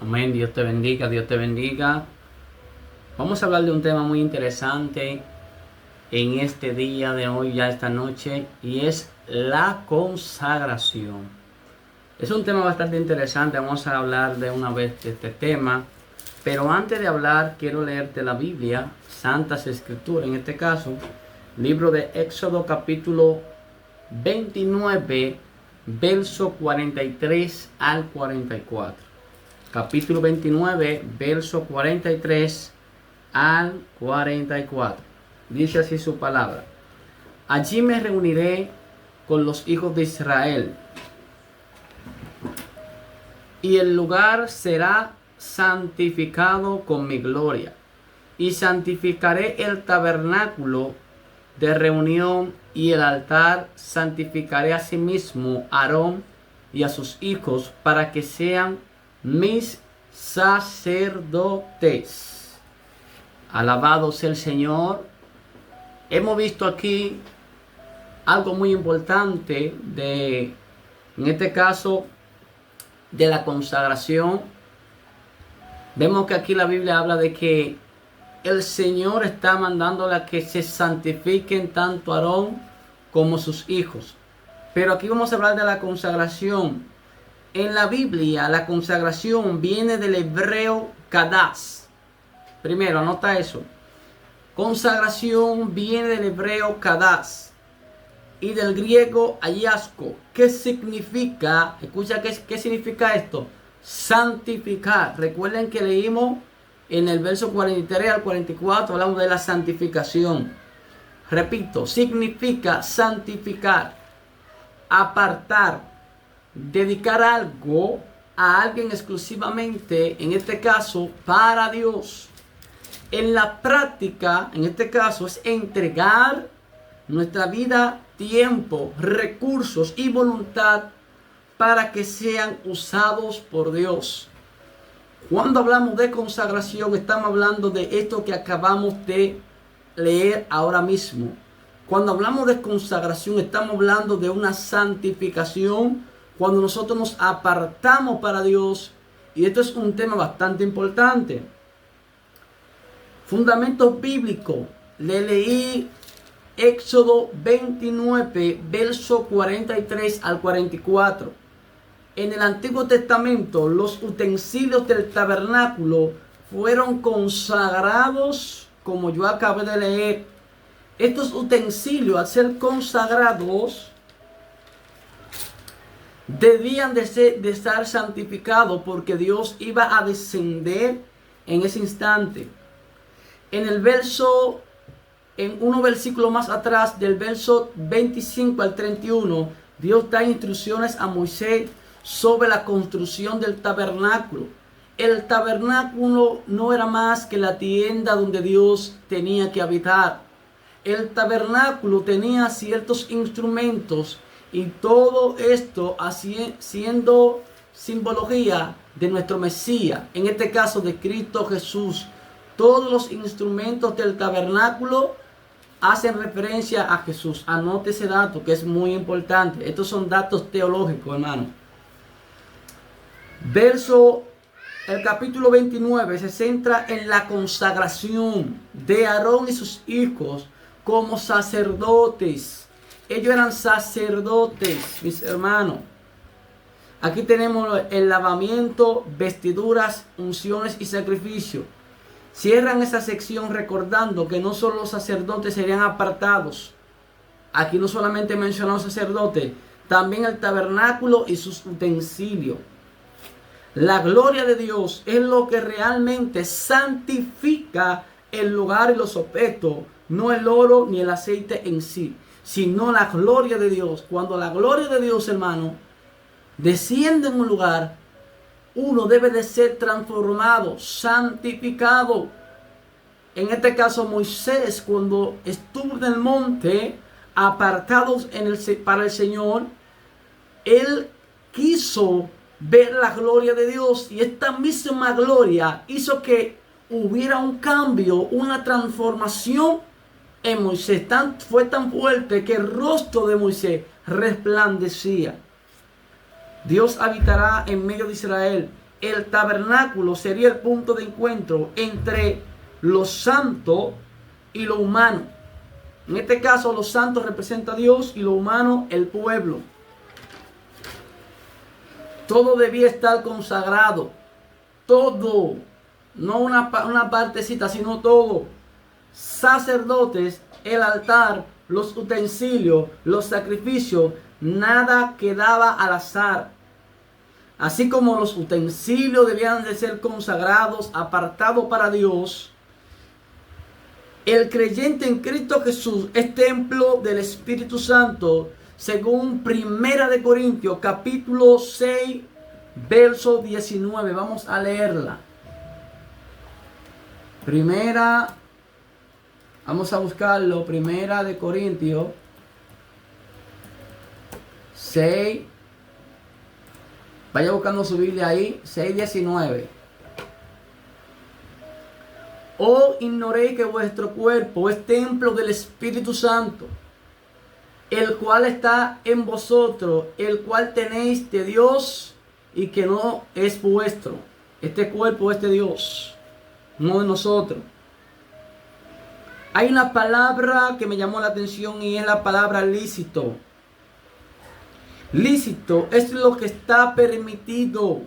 Amén, Dios te bendiga, Dios te bendiga. Vamos a hablar de un tema muy interesante en este día de hoy, ya esta noche, y es la consagración. Es un tema bastante interesante, vamos a hablar de una vez de este tema, pero antes de hablar quiero leerte la Biblia, Santas Escrituras, en este caso, libro de Éxodo capítulo 29, verso 43 al 44. Capítulo 29, verso 43 al 44. Dice así su palabra. Allí me reuniré con los hijos de Israel, y el lugar será santificado con mi gloria. Y santificaré el tabernáculo de reunión y el altar. Santificaré a sí mismo a Aarón y a sus hijos para que sean mis sacerdotes. Alabado sea el Señor. Hemos visto aquí algo muy importante en este caso, de la consagración. Vemos que aquí la Biblia habla de que el Señor está mandándole a que se santifiquen tanto Aarón como sus hijos. Pero aquí vamos a hablar de la consagración. En la Biblia, la consagración viene del hebreo kadas. Primero, anota eso. Consagración viene del hebreo kadas y del griego ayasko. ¿Qué significa? Escucha, ¿qué significa esto? Santificar. Recuerden que leímos en el verso 43 al 44, hablamos de la santificación. Repito, significa santificar, apartar, dedicar algo a alguien exclusivamente, en este caso, para Dios. En la práctica, en este caso, es entregar nuestra vida, tiempo, recursos y voluntad para que sean usados por Dios. Cuando hablamos de consagración, estamos hablando de esto que acabamos de leer ahora mismo. Cuando hablamos de consagración, estamos hablando de una santificación, cuando nosotros nos apartamos para Dios. Y esto es un tema bastante importante. Fundamentos bíblicos. Le leí Éxodo 29, verso 43 al 44. En el Antiguo Testamento, los utensilios del tabernáculo fueron consagrados, como yo acabé de leer. Estos utensilios, al ser consagrados, debían de estar santificados, porque Dios iba a descender en ese instante. En el verso, en unos versículos más atrás, del verso 25 al 31, Dios da instrucciones a Moisés sobre la construcción del tabernáculo. El tabernáculo no era más que la tienda donde Dios tenía que habitar. El tabernáculo tenía ciertos instrumentos, y todo esto siendo simbología de nuestro Mesías, en este caso de Cristo Jesús. Todos los instrumentos del tabernáculo hacen referencia a Jesús. Anote ese dato que es muy importante. Estos son datos teológicos, hermano. El capítulo 29 se centra en la consagración de Aarón y sus hijos como sacerdotes. Ellos eran sacerdotes, mis hermanos. Aquí tenemos el lavamiento, vestiduras, unciones y sacrificio. Cierran esa sección recordando que no solo los sacerdotes serían apartados. Aquí no solamente mencionan los sacerdotes, también el tabernáculo y sus utensilios. La gloria de Dios es lo que realmente santifica el lugar y los objetos, no el oro ni el aceite en sí, sino la gloria de Dios. Cuando la gloria de Dios, hermano, desciende en un lugar, uno debe de ser transformado, santificado. En este caso, Moisés, cuando estuvo en el monte, apartados para el Señor, él quiso ver la gloria de Dios, y esta misma gloria hizo que hubiera un cambio, una transformación en Moisés. Fue tan fuerte que el rostro de Moisés resplandecía. Dios habitará en medio de Israel. el tabernáculo sería el punto de encuentro entre lo santo y lo humano. En este caso, lo santo representa a Dios y lo humano el pueblo. Todo debía estar consagrado. Todo. No una partecita, sino todo. Sacerdotes, el altar, los utensilios, los sacrificios, nada quedaba al azar. Así como los utensilios debían de ser consagrados, apartados para Dios, el creyente en Cristo Jesús es templo del Espíritu Santo, según Primera de Corintios, capítulo 6, verso 19. Vamos a leerla. Vamos a buscarlo. Primera de Corintios 6. Vaya buscando su Biblia ahí. 6:19. ¿O ignoréis que vuestro cuerpo es templo del Espíritu Santo, el cual está en vosotros, el cual tenéis de Dios y que no es vuestro? Este cuerpo es de Dios, no de nosotros. Hay una palabra que me llamó la atención y es la palabra lícito. Lícito es lo que está permitido,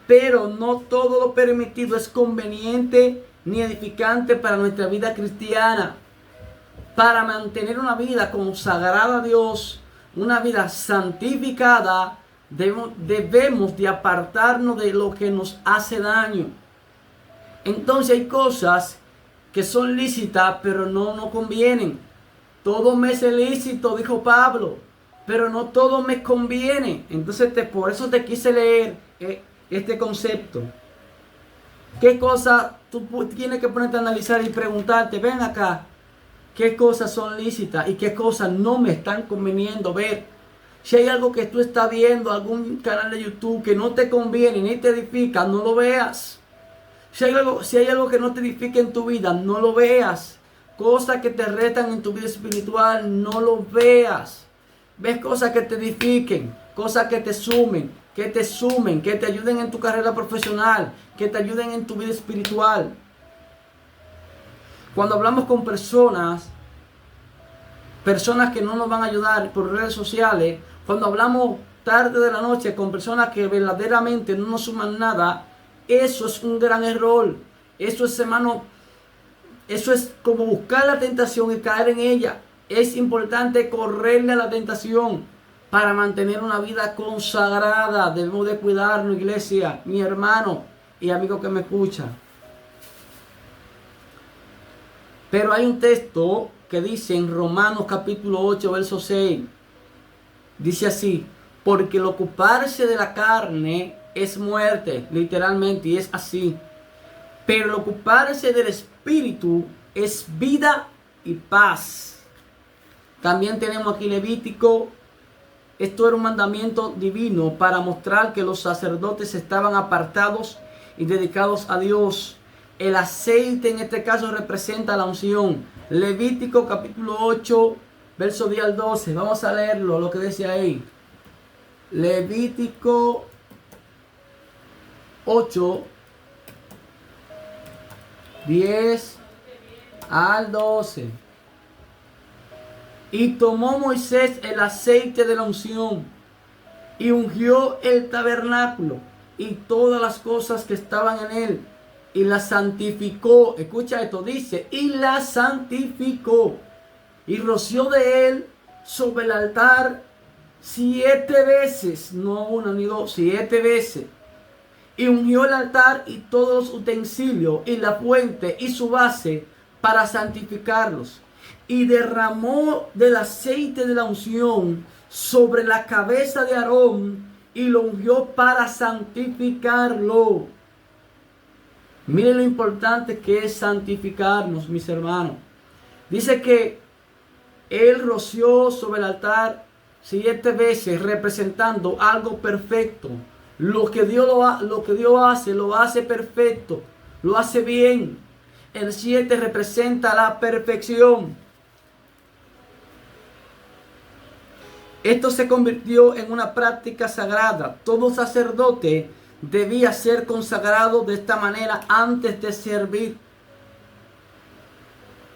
pero no todo lo permitido es conveniente ni edificante para nuestra vida cristiana. Para mantener una vida consagrada a Dios, una vida santificada, debemos de apartarnos de lo que nos hace daño. Entonces hay cosas que son lícitas, pero no nos convienen. Todo me es lícito, dijo Pablo, pero no todo me conviene. Entonces por eso te quise leer este concepto. ¿Qué cosas tú tienes que ponerte a analizar y preguntarte? Ven acá, ¿qué cosas son lícitas y qué cosas no me están conveniendo ver? Si hay algo que tú estás viendo, algún canal de YouTube que no te conviene ni te edifica, no lo veas. Si hay algo que no te edifica en tu vida, no lo veas. Cosas que te retan en tu vida espiritual, no lo veas. Ves cosas que te edifiquen, cosas que te sumen, que te ayuden en tu carrera profesional, que te ayuden en tu vida espiritual. Cuando hablamos con personas que no nos van a ayudar por redes sociales, cuando hablamos tarde de la noche con personas que verdaderamente no nos suman nada, eso es un gran error. Eso es, hermano, eso es como buscar la tentación y caer en ella. Es importante correrle a la tentación para mantener una vida consagrada. Debemos de cuidarnos, iglesia, mi hermano y amigo que me escucha. Pero hay un texto que dice en Romanos capítulo 8, verso 6. Dice así: porque el ocuparse de la carne es muerte, literalmente, y es así. Pero el ocuparse del Espíritu es vida y paz. También tenemos aquí Levítico. Esto era un mandamiento divino para mostrar que los sacerdotes estaban apartados y dedicados a Dios. El aceite en este caso representa la unción. Levítico capítulo 8, verso 10 al 12. Vamos a leerlo, lo que dice ahí. Levítico 8, 10 al 12. Y tomó Moisés el aceite de la unción y ungió el tabernáculo y todas las cosas que estaban en él y la santificó. Escucha esto, dice, y la santificó y roció de él sobre el altar 7 veces, no una ni dos, 7 veces. Y ungió el altar y todos los utensilios y la fuente y su base para santificarlos. Y derramó del aceite de la unción sobre la cabeza de Aarón y lo ungió para santificarlo. Miren lo importante que es santificarnos, mis hermanos. Dice que él roció sobre el altar 7 veces, representando algo perfecto. Lo que Dios hace, lo hace perfecto, lo hace bien. El 7 representa la perfección. Esto se convirtió en una práctica sagrada. Todo sacerdote debía ser consagrado de esta manera antes de servir.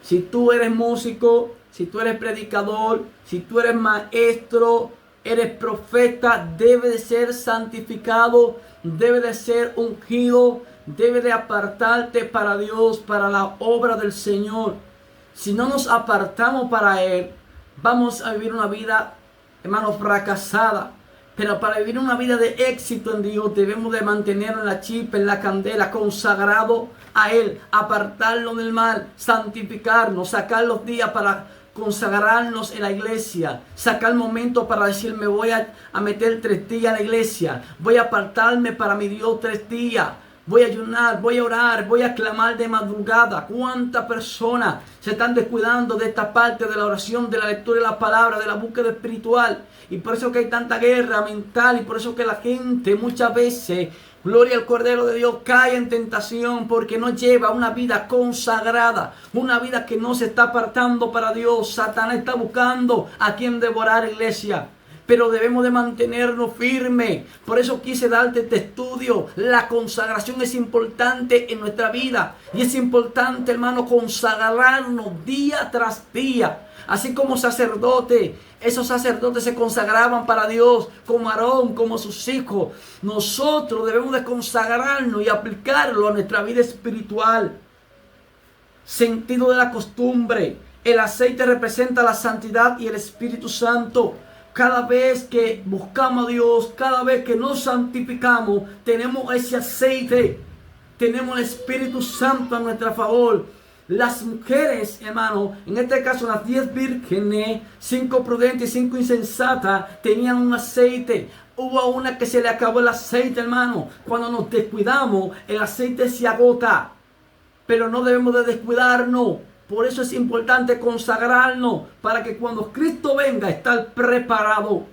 Si tú eres músico, si tú eres predicador, si tú eres maestro, eres profeta, debe de ser santificado, debe de ser ungido, debe de apartarte para Dios, para la obra del Señor. Si no nos apartamos para Él, vamos a vivir una vida, hermano, fracasada. Pero para vivir una vida de éxito en Dios debemos de mantener en la chispa, en la candela, consagrado a Él, apartarlo del mal, santificarnos, sacar los días para consagrarnos en la iglesia, sacar momentos para decir me voy a meter 3 días a la iglesia, voy a apartarme para mi Dios 3 días. Voy a ayunar, voy a orar, voy a clamar de madrugada. ¿Cuántas personas se están descuidando de esta parte de la oración, de la lectura de la palabra, de la búsqueda espiritual? Y por eso que hay tanta guerra mental y por eso que la gente muchas veces, gloria al Cordero de Dios, cae en tentación porque no lleva una vida consagrada, una vida que no se está apartando para Dios. Satanás está buscando a quien devorar, iglesia. Pero debemos de mantenernos firmes. Por eso quise darte este estudio. La consagración es importante en nuestra vida. Y es importante, hermano, consagrarnos día tras día. Así como sacerdotes. Esos sacerdotes se consagraban para Dios. Como Aarón, como sus hijos. Nosotros debemos de consagrarnos y aplicarlo a nuestra vida espiritual. Sentido de la costumbre. El aceite representa la santidad y el Espíritu Santo. Cada vez que buscamos a Dios, cada vez que nos santificamos, tenemos ese aceite, tenemos el Espíritu Santo a nuestro favor. Las mujeres, hermano, en este caso las 10 vírgenes, 5 prudentes y 5 insensatas, tenían un aceite. Hubo una que se le acabó el aceite, hermano. Cuando nos descuidamos, el aceite se agota. Pero no debemos de descuidarnos. Por eso es importante consagrarnos para que cuando Cristo venga estar preparado.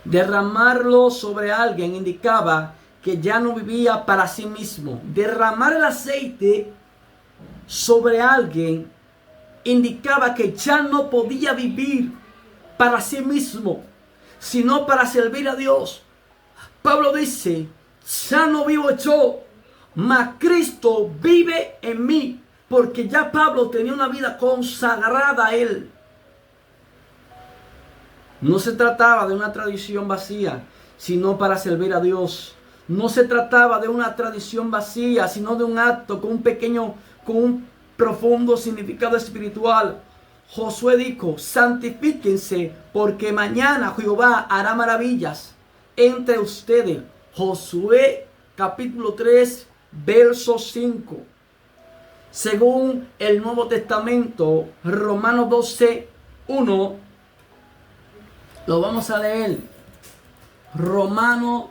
Derramarlo sobre alguien indicaba que ya no vivía para sí mismo. Derramar el aceite sobre alguien indicaba que ya no podía vivir para sí mismo, sino para servir a Dios. Pablo dice, ya no vivo yo, mas Cristo vive en mí, porque ya Pablo tenía una vida consagrada a Él. No se trataba de una tradición vacía, sino para servir a Dios. No se trataba de una tradición vacía, sino de un acto con un profundo significado espiritual. Josué dijo, santifíquense, porque mañana Jehová hará maravillas entre ustedes. Josué capítulo 3, verso 5. Según el Nuevo Testamento, Romanos 12, 1, lo vamos a leer. Romanos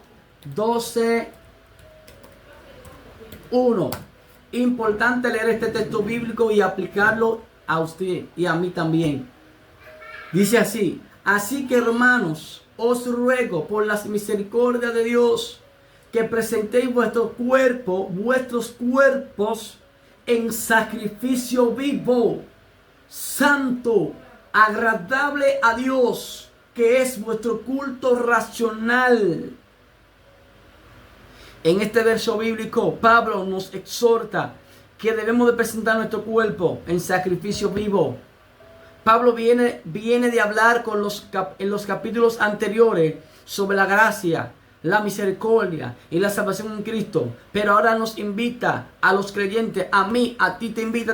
12, 1. Importante leer este texto bíblico y aplicarlo a usted y a mí también. Dice así: así que, hermanos, os ruego por las misericordias de Dios que presentéis vuestros cuerpos en sacrificio vivo, santo, agradable a Dios, que es vuestro culto racional. En este verso bíblico, Pablo nos exhorta que debemos de presentar nuestro cuerpo en sacrificio vivo. Pablo viene de hablar en los capítulos anteriores sobre la gracia, la misericordia y la salvación en Cristo. Pero ahora nos invita a los creyentes, a mí, a ti te invita